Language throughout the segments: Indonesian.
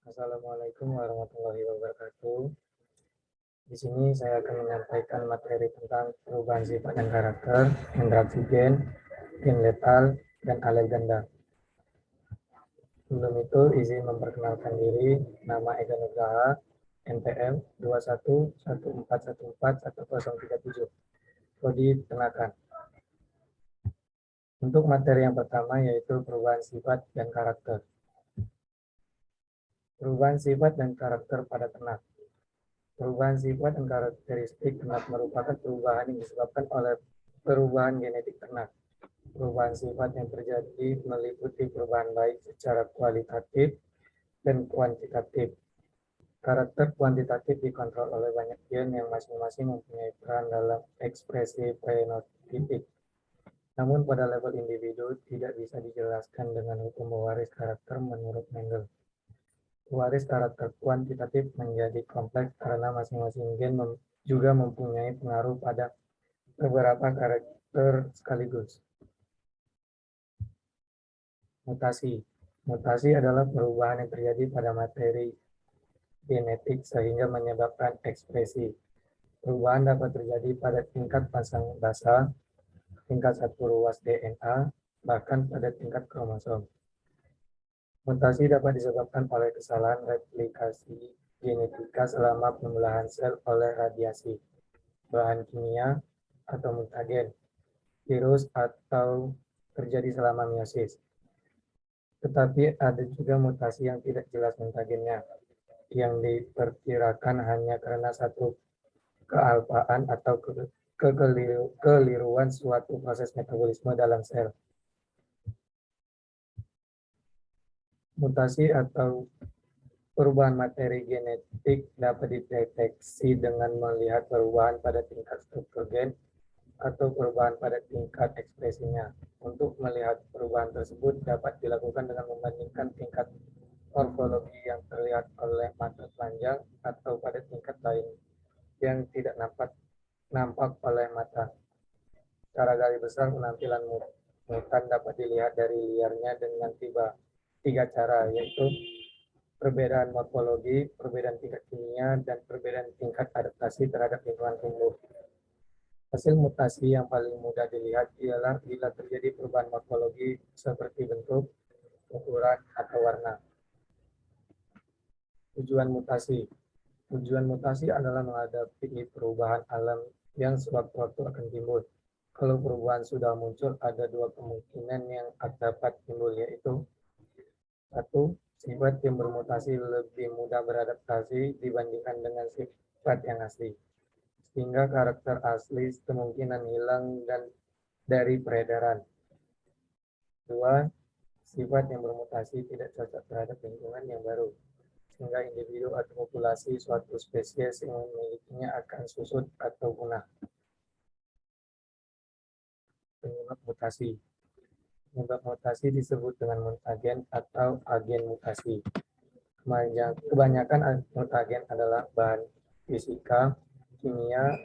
Assalamualaikum warahmatullahi wabarakatuh. Di sini saya akan menyampaikan materi tentang perubahan sifat dan karakter, interaksi gen letal, dan aleganda. Sebelum itu, izin memperkenalkan diri, nama Ega Nugraha, NPM 2114141037, kode tenakan. Untuk materi yang pertama yaitu perubahan sifat dan karakter. Perubahan sifat dan karakter pada ternak. Perubahan sifat dan karakteristik ternak merupakan perubahan yang disebabkan oleh perubahan genetik ternak. Perubahan sifat yang terjadi meliputi perubahan baik secara kualitatif dan kuantitatif. Karakter kuantitatif dikontrol oleh banyak gen yang masing-masing mempunyai peran dalam ekspresi fenotipik. Namun pada level individu tidak bisa dijelaskan dengan hukum pewaris karakter menurut Mendel. Pewaris karakter kuantitatif menjadi kompleks karena masing-masing gen juga mempunyai pengaruh pada beberapa karakter sekaligus. Mutasi. Mutasi adalah perubahan yang terjadi pada materi genetik sehingga menyebabkan ekspresi. Perubahan dapat terjadi pada tingkat pasang basa, tingkat satu ruas DNA, bahkan pada tingkat kromosom. Mutasi dapat disebabkan oleh kesalahan replikasi genetika selama pembelahan sel oleh radiasi, bahan kimia, atau mutagen, virus, atau terjadi selama meiosis. Tetapi ada juga mutasi yang tidak jelas mutagennya, yang diperkirakan hanya karena satu kealpaan atau kekeliruan suatu proses metabolisme dalam sel. Mutasi atau perubahan materi genetik dapat dideteksi dengan melihat perubahan pada tingkat struktur gen atau perubahan pada tingkat ekspresinya. Untuk melihat perubahan tersebut dapat dilakukan dengan membandingkan tingkat morfologi yang terlihat oleh mata telanjang atau pada tingkat lain yang tidak nampak oleh mata. Secara garis besar, penampilan mutan dapat dilihat dari liarnya dengan tiga cara, yaitu perbedaan morfologi, perbedaan tingkat kimia, dan perbedaan tingkat adaptasi terhadap lingkungan tumbuh. Hasil mutasi yang paling mudah dilihat ialah bila terjadi perubahan morfologi seperti bentuk, ukuran, atau warna. Tujuan mutasi. Tujuan mutasi adalah menghadapi perubahan alam yang sewaktu-waktu akan timbul. Kalau perubahan sudah muncul, ada dua kemungkinan yang dapat timbul, yaitu satu, sifat yang bermutasi lebih mudah beradaptasi dibandingkan dengan sifat yang asli, sehingga karakter asli kemungkinan hilang dan dari peredaran. Dua, sifat yang bermutasi tidak cocok terhadap lingkungan yang baru, sehingga individu atau populasi suatu spesies yang memilikinya akan susut atau punah. Penyebab mutasi. Penyebab mutasi disebut dengan mutagen atau agen mutasi. Kebanyakan mutagen adalah bahan fisika, kimia,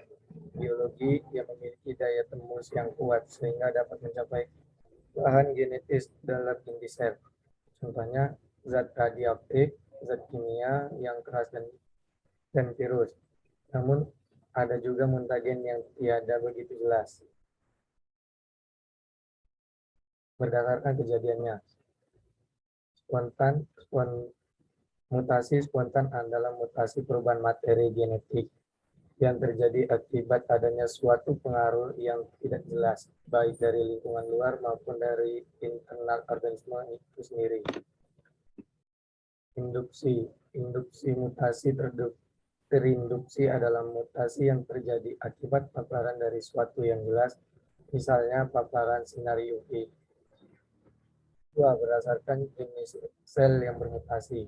biologi yang memiliki daya tembus yang kuat sehingga dapat mencapai bahan genetis dalam inti sel. Contohnya zat radioaktif, zat kimia yang keras, dan virus. Namun ada juga mutagen yang tiada begitu jelas. Berdasarkan kejadiannya, mutasi spontan adalah mutasi perubahan materi genetik yang terjadi akibat adanya suatu pengaruh yang tidak jelas, baik dari lingkungan luar maupun dari internal organisme itu sendiri. Induksi. Induksi mutasi terinduksi adalah mutasi yang terjadi akibat paparan dari suatu yang jelas, misalnya paparan sinar UV. Dua, berdasarkan jenis sel yang bermutasi.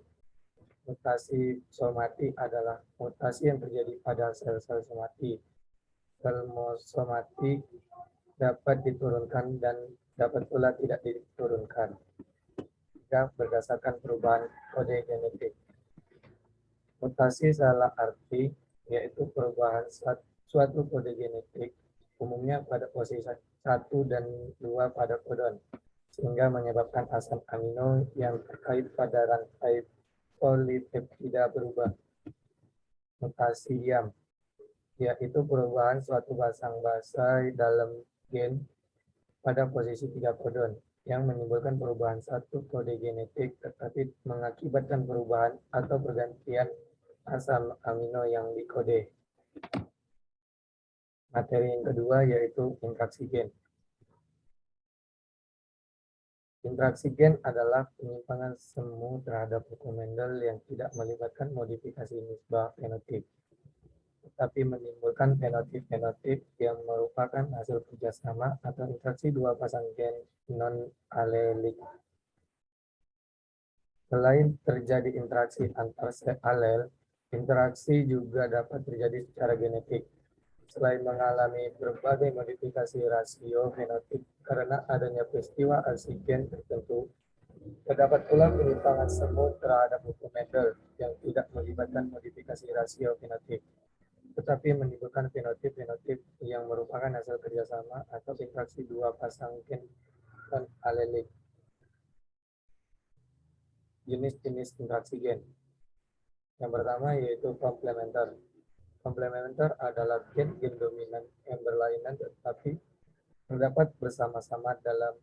Mutasi somatik adalah mutasi yang terjadi pada sel-sel somatik. Sel somatik dapat diturunkan dan dapat pula tidak diturunkan. Tiga, berdasarkan perubahan kode genetik. Mutasi salah arti, yaitu perubahan suatu kode genetik, umumnya pada posisi 1 dan 2 pada kodon, sehingga menyebabkan asam amino yang terkait pada rantai polipeptida berubah. Mutasi diam, yaitu perubahan suatu pasang basa dalam gen pada posisi 3 codon yang menimbulkan perubahan satu kode genetik tetapi mengakibatkan perubahan atau pergantian asam amino yang dikode. Materi yang kedua yaitu interaksi gen. Interaksi gen adalah penyimpangan semu terhadap hukum Mendel yang tidak melibatkan modifikasi nisbah fenotip, tetapi menimbulkan fenotip-fenotip yang merupakan hasil kerjasama atau interaksi dua pasang gen non-alelik. Selain terjadi interaksi antar alel, interaksi juga dapat terjadi secara genetik. Selain mengalami berbagai modifikasi rasio fenotip karena adanya peristiwa aksigen tertentu, terdapat pula penyimpangan semu terhadap hukum Mendel yang tidak melibatkan modifikasi rasio fenotip, tetapi menimbulkan fenotip-fenotip yang merupakan hasil kerjasama atau interaksi dua pasang gen non-alelik. Jenis-jenis interaksi gen. Yang pertama yaitu komplementer. Komplementer adalah gen-gen dominan yang berlainan tetapi terdapat bersama-sama dalam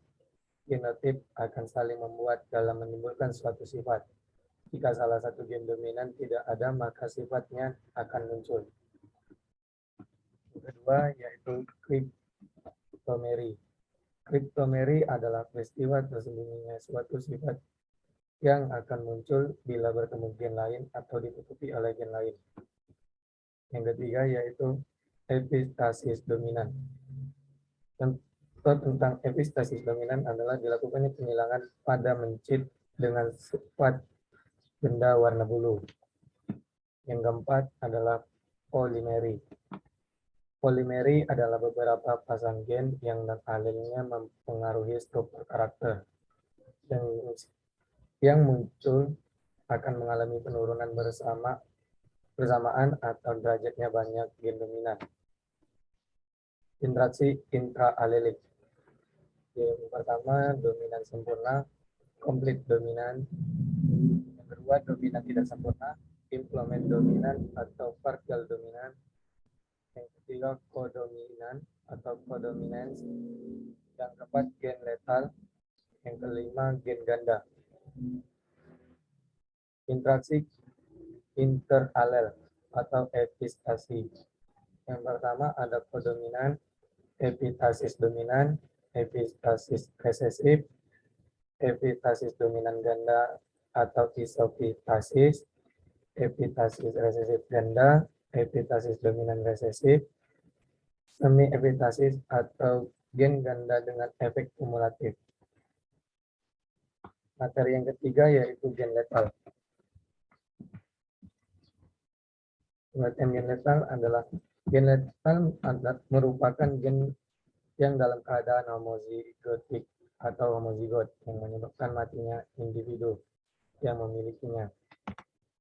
genotip akan saling membuat dalam menimbulkan suatu sifat. Jika salah satu gen dominan tidak ada, maka sifatnya akan muncul. Yang kedua yaitu kriptomeri. Kriptomeri adalah peristiwa tersembunyinya suatu sifat yang akan muncul bila bertemu gen lain atau ditutupi oleh gen lain. Yang ketiga yaitu epistasis dominan. Contoh tentang epistasis dominan adalah dilakukannya penghilangan pada mencit dengan sifat benda warna bulu. Yang keempat adalah polimeri. Polimeri adalah beberapa pasang gen yang non-alelnya mempengaruhi struktur karakter. Yang muncul akan mengalami penurunan bersamaan atau derajatnya banyak gen dominan. Interaksi intraalelik. Yang pertama dominan sempurna, komplit dominan. Yang kedua dominan tidak sempurna, implement dominan atau partial dominan. Yang ketiga kodominan atau kodominans. Yang keempat gen letal. Yang kelima gen ganda. Interaksi interalel atau epistasi. Yang pertama ada kodominan, epistasis dominan, epistasis resesif, epistasis dominan ganda atau isopistasis, epistasis resesif ganda, epistasis dominan resesif, semi epistasis atau gen ganda dengan efek kumulatif. Materi yang ketiga yaitu gen letal. Pengertian gen letal adalah gen letal merupakan gen yang dalam keadaan homozigotik atau homozigot yang menyebabkan matinya individu yang memilikinya.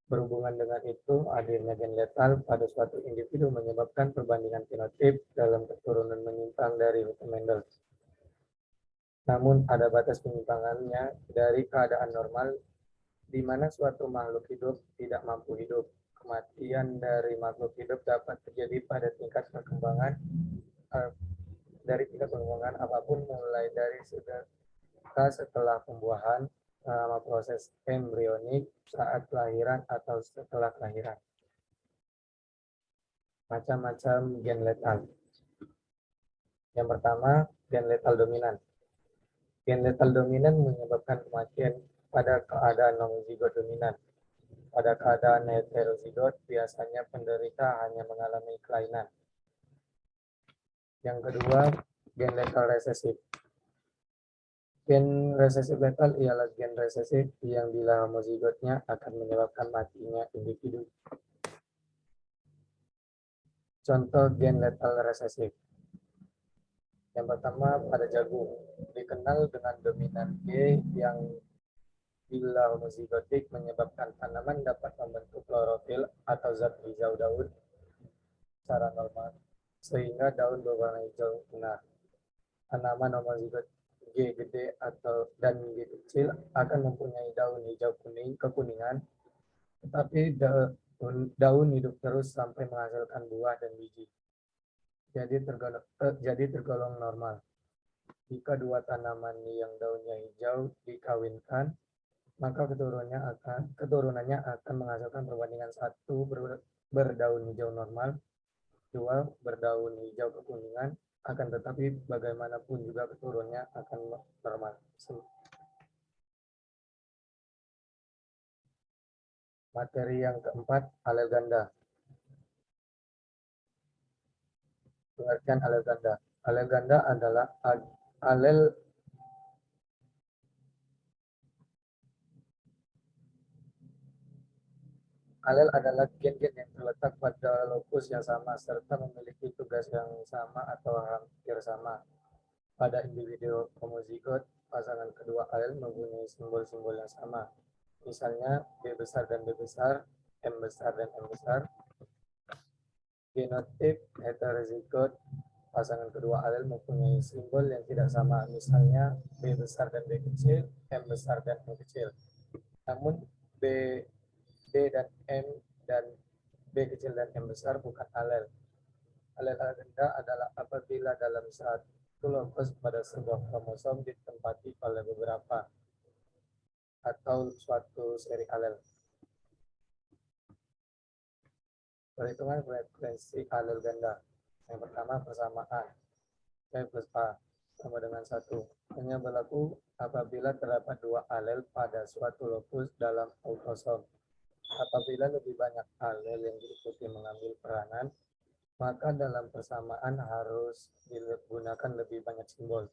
Berhubungan dengan itu, hadirnya gen letal pada suatu individu menyebabkan perbandingan fenotip dalam keturunan menyimpang dari hukum Mendel. Namun ada batas penyimpangannya dari keadaan normal di mana suatu makhluk hidup tidak mampu hidup. Kematian dari makhluk hidup dapat terjadi pada tingkat perkembangan apapun, mulai dari setelah pembuahan, selama proses embrionik, saat kelahiran atau setelah kelahiran. Macam-macam gen letal. Yang pertama, gen letal dominan. Gen letal dominan menyebabkan kematian pada keadaan homozigot dominan. Pada keadaan heterozigot, biasanya penderita hanya mengalami kelainan. Yang kedua, gen letal resesif. Gen resesif letal ialah gen resesif yang bila homozigotnya akan menyebabkan matinya individu. Contoh gen letal resesif. Yang pertama pada jagung, dikenal dengan dominan G yang bila homozigotik menyebabkan tanaman dapat membentuk klorofil atau zat hijau daun secara normal, sehingga daun berwarna hijau benar. Tanaman homozigot G gede dan G kecil akan mempunyai daun hijau kekuningan tetapi daun hidup terus sampai menghasilkan buah dan biji. Jadi tergolong normal. Jika dua tanaman yang daunnya hijau dikawinkan, maka keturunannya akan menghasilkan perbandingan 1 berdaun hijau normal, 2 berdaun hijau kekuningan, akan tetapi bagaimanapun juga keturunannya akan normal. Materi yang keempat, alel ganda. Pengertian alel ganda. Alel ganda adalah alel Alel adalah gen-gen yang terletak pada lokus yang sama serta memiliki tugas yang sama atau hampir sama. Pada individu homozigot, pasangan kedua alel mempunyai simbol-simbol yang sama. Misalnya B besar dan B besar, M besar dan M besar. Genotip heterozigot, pasangan kedua alel mempunyai simbol yang tidak sama. Misalnya B besar dan B kecil, M besar dan M kecil. Namun B dan M dan B kecil dan M besar bukan alel. Alel ganda adalah apabila dalam satu lokus pada sebuah kromosom ditempati oleh beberapa atau suatu seri alel. Perhitungan frekuensi alel ganda. Yang pertama, persamaan. P plus A sama dengan 1. Hanya berlaku apabila terdapat 2 alel pada suatu lokus dalam autosom. Apabila lebih banyak alel yang diikuti mengambil peranan, maka dalam persamaan harus digunakan lebih banyak simbol.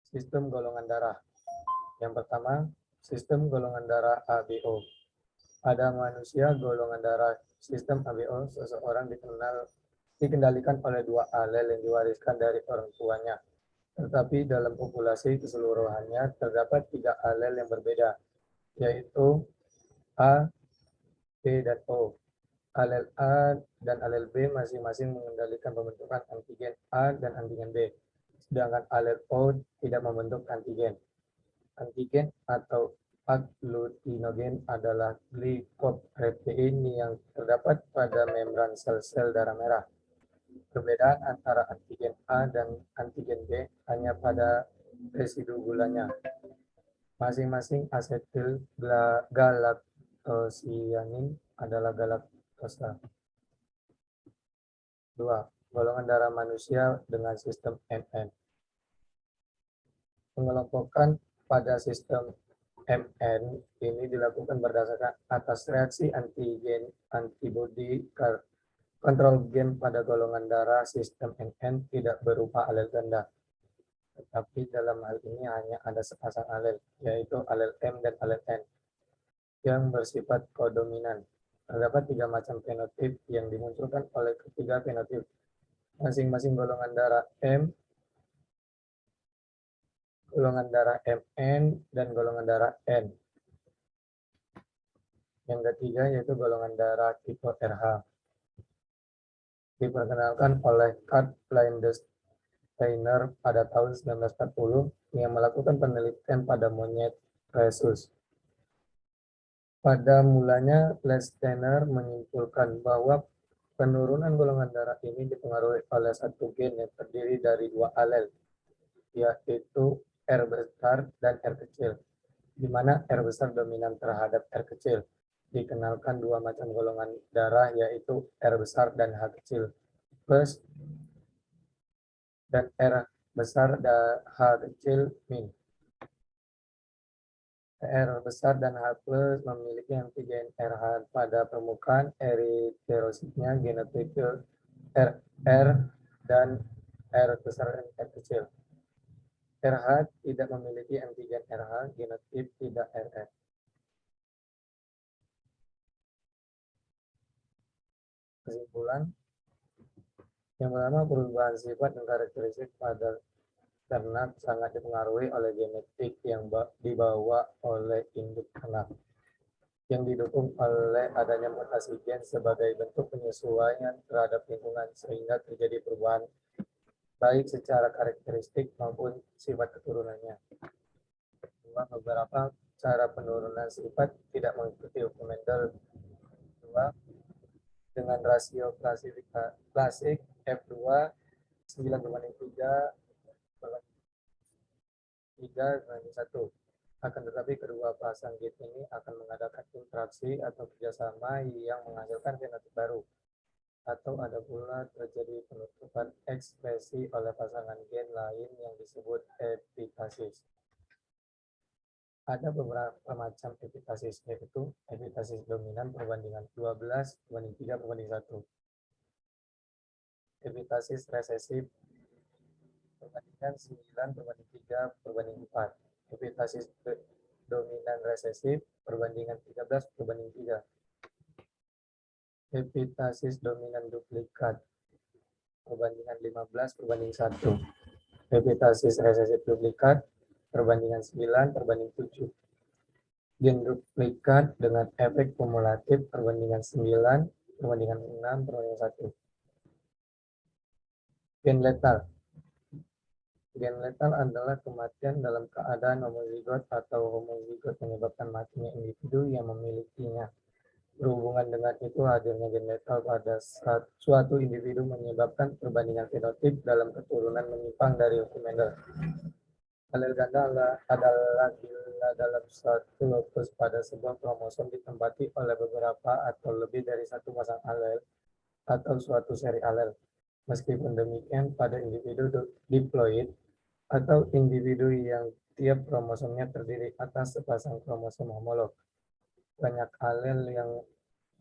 Sistem golongan darah. Yang pertama, sistem golongan darah ABO. Pada manusia golongan darah sistem ABO, seseorang dikendalikan oleh 2 alel yang diwariskan dari orang tuanya. Tetapi dalam populasi keseluruhannya terdapat 3 alel yang berbeda, yaitu A, B, dan O. Alel A dan alel B masing-masing mengendalikan pembentukan antigen A dan antigen B, sedangkan alel O tidak membentuk antigen. Antigen atau agglutinogen adalah glikoprotein yang terdapat pada membran sel-sel darah merah. Perbedaan antara antigen A dan antigen B hanya pada residu gulanya. Masing-masing asetil galaktosianin adalah galaktosa. 2. Golongan darah manusia dengan sistem MN. Pengelompokan pada sistem MN ini dilakukan berdasarkan atas reaksi antigen antibodi kontrol gen pada golongan darah sistem MN tidak berupa alel ganda. Tetapi dalam hal ini hanya ada sepasang alel, yaitu alel M dan alel N, yang bersifat kodominan. Terdapat 3 macam fenotip yang dimunculkan oleh ketiga fenotip. Masing-masing golongan darah M, golongan darah MN, dan golongan darah N. Yang ketiga yaitu golongan darah tipe RH. Diperkenalkan oleh Karl Landsteiner pada tahun 1940 yang melakukan penelitian pada monyet rhesus. Pada mulanya, Landsteiner menyimpulkan bahwa penurunan golongan darah ini dipengaruhi oleh satu gen yang terdiri dari 2 alel, yaitu R besar dan R kecil, di mana R besar dominan terhadap R kecil. Dikenalkan 2 macam golongan darah, yaitu R besar dan H kecil plus dan R besar dan H kecil min. R besar dan H plus memiliki antigen RH pada permukaan eritrositnya, genotipe RR dan R besar dan R kecil. RH tidak memiliki antigen RH, genotip tidak RR. Kesimpulan, yang pertama, perubahan sifat dan karakteristik pada ternak sangat dipengaruhi oleh genetik yang dibawa oleh induk ternak, yang didukung oleh adanya mutasi gen sebagai bentuk penyesuaian terhadap lingkungan, sehingga terjadi perubahan baik secara karakteristik maupun sifat keturunannya. Beberapa cara penurunan sifat tidak mengikuti hukum Mendel. 2. Dengan rasio klasik F2 9,3 banding 1. Akan tetapi kedua pasang gate ini akan mengadakan interaksi atau kerjasama yang menghasilkan fenotip baru. Atau ada pula terjadi penutupan ekspresi oleh pasangan gen lain yang disebut epitasis. Ada beberapa macam epitasis, yaitu epitasis dominan perbandingan 12 berbanding 3 berbanding 1. Epitasis resesif perbandingan 9 berbanding 3 berbanding 4. Epitasis dominan resesif perbandingan 13 berbanding 3. Epitasis dominan duplikat perbandingan 15 berbanding 1. Epitasis resesif duplikat perbandingan 9 berbanding 7. Gen duplikat dengan efek kumulatif perbandingan 9 perbandingan 6 perbandingan 1. Gen letal. Gen letal adalah kematian dalam keadaan homozigot atau homozigot menyebabkan matinya individu yang memilikinya. Berhubungan dengan itu, hadirnya gen letal pada suatu individu menyebabkan perbandingan fenotip dalam keturunan menyimpang dari hukum Mendel. Alel ganda adalah bila dalam suatu lokus pada sebuah kromosom ditempati oleh beberapa atau lebih dari satu pasang alel atau suatu seri alel. Meskipun demikian, pada individu diploid atau individu yang tiap kromosomnya terdiri atas sepasang kromosom homolog, banyak alel yang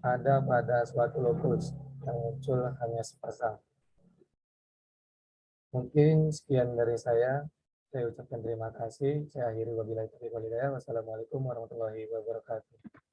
ada pada suatu lokus yang muncul hanya sepasang. Mungkin sekian dari saya. Saya ucapkan terima kasih. Saya akhiri wabillahi taufiq wal hidayah. Wassalamualaikum warahmatullahi wabarakatuh.